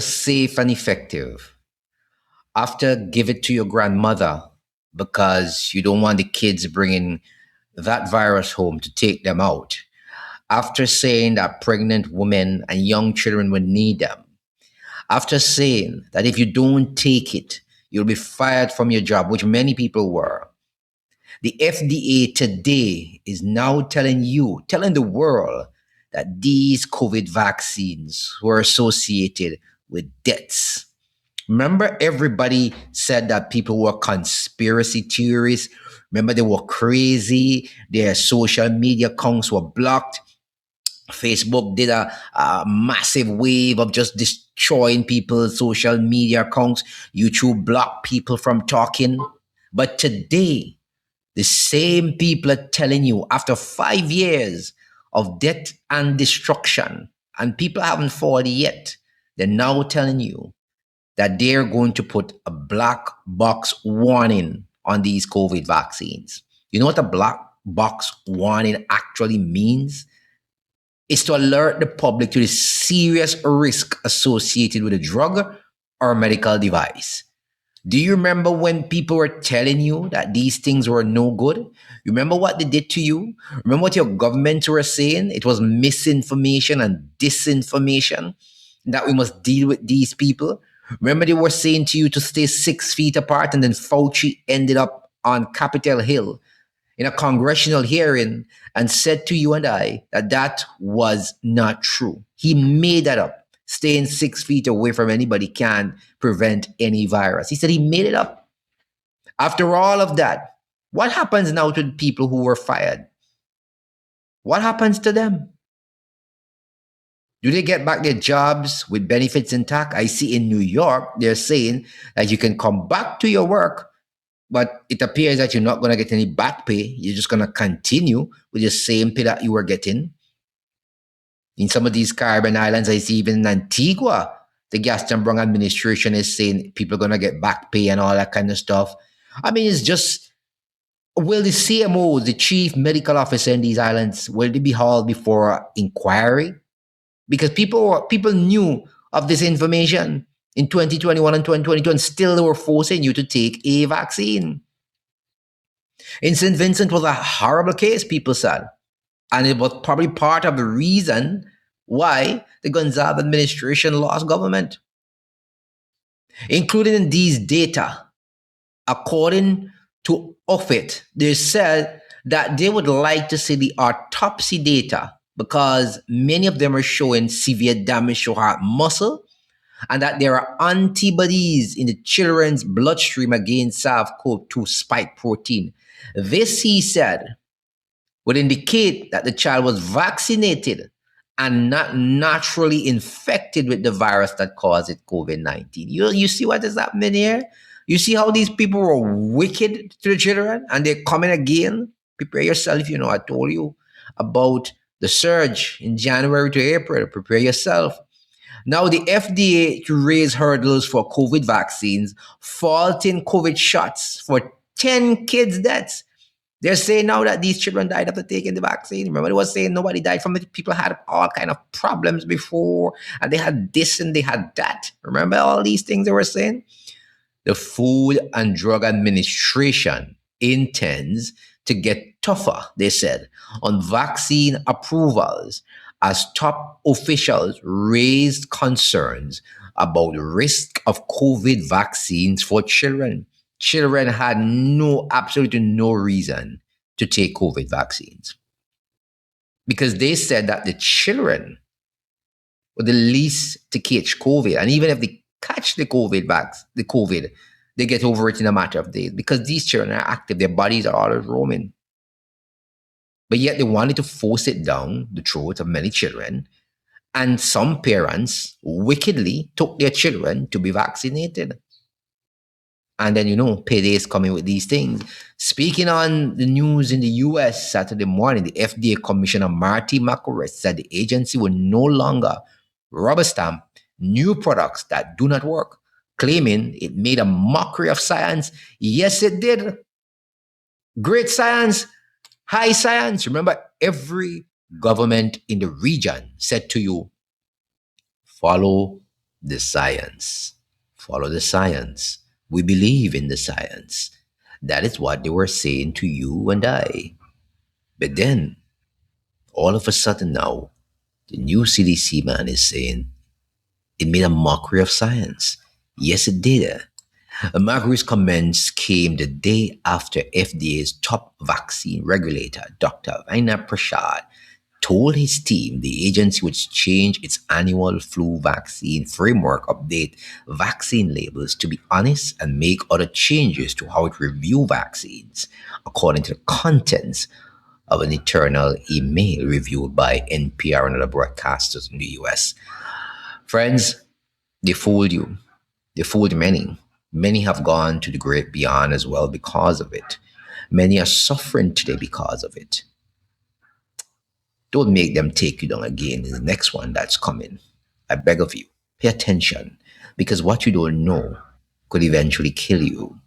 safe and effective. After give it to your grandmother because you don't want the kids bringing that virus home to take them out. After saying that pregnant women and young children will need them. After saying that if you don't take it, you'll be fired from your job, which many people were. The FDA today is now telling you, telling the world that these COVID vaccines were associated with deaths. Remember, everybody said that people were conspiracy theories. Remember, they were crazy. Their social media accounts were blocked. Facebook did a massive wave of just destroying people's social media accounts. YouTube blocked people from talking. But today, the same people are telling you after 5 years of death and destruction, and people haven't fallen yet, they're now telling you that they're going to put a black box warning on these COVID vaccines. You know what a black box warning actually means? It's to alert the public to the serious risk associated with a drug or medical device. Do you remember when people were telling you that these things were no good? Remember what they did to you? Remember what your governments were saying? It was misinformation and disinformation that we must deal with these people. Remember they were saying to you to stay 6 feet apart, and then Fauci ended up on Capitol Hill in a congressional hearing and said to you and I that that was not true. He made that up. Staying 6 feet away from anybody can prevent any virus. He said he made it up. After all of that, what happens now to the people who were fired? What happens to them? Do they get back their jobs with benefits intact? I see in New York, they're saying that you can come back to your work, but it appears that you're not going to get any back pay. You're just going to continue with the same pay that you were getting. In some of these Caribbean islands, I see even in Antigua, the Gaston administration is saying people are going to get back pay and all that kind of stuff. I mean, it's just, will the CMO, the chief medical officer in these islands, will they be hauled before inquiry? Because people knew of this information in 2021 and 2022, and still they were forcing you to take a vaccine. In St. Vincent was a horrible case, people said. And it was probably part of the reason why the Gonzalez administration lost government. Including in these data, according to Offit, they said that they would like to see the autopsy data because many of them are showing severe damage to heart muscle, and that there are antibodies in the children's bloodstream against SARS-CoV-2 spike protein. This, he said, would indicate that the child was vaccinated and not naturally infected with the virus that caused it COVID-19. You see what is happening here? You see how these people were wicked to the children and they're coming again? Prepare yourself. You know, I told you about the surge in January to April. Prepare yourself. Now, the FDA to raise hurdles for COVID vaccines, faulting COVID shots for 10 kids' deaths. They're saying now that these children died after taking the vaccine. Remember, they was saying nobody died from it. People had all kind of problems before, and they had this and they had that. Remember all these things they were saying? The Food and Drug Administration intends to get tougher, they said, on vaccine approvals as top officials raised concerns about the risk of COVID vaccines for children. Children had absolutely no reason to take COVID vaccines because they said that the children were the least to catch COVID. And even if they catch the COVID, they get over it in a matter of days because these children are active. Their bodies are always roaming. But yet they wanted to force it down the throat of many children. And some parents wickedly took their children to be vaccinated. And then, payday is coming with these things. Speaking on the news in the US Saturday morning, the FDA Commissioner Marty Makary said the agency will no longer rubber stamp new products that do not work, claiming it made a mockery of science. Yes, it did. Great science, high science. Remember, every government in the region said to you, follow The science. Follow the science. We believe in the science. That is what they were saying to you and I. But then, all of a sudden now, the new CDC man is saying it made a mockery of science. Yes, it did. Margaret's comments came the day after FDA's top vaccine regulator, Dr. Vinay Prasad, told his team the agency would change its annual flu vaccine framework update vaccine labels to be honest and make other changes to how it review vaccines according to the contents of an internal email reviewed by NPR and other broadcasters in the US. Friends, they fooled you. They fooled many. Many have gone to the great beyond as well because of it. Many are suffering today because of it. Don't make them take you down again in the next one that's coming. I beg of you, pay attention because what you don't know could eventually kill you.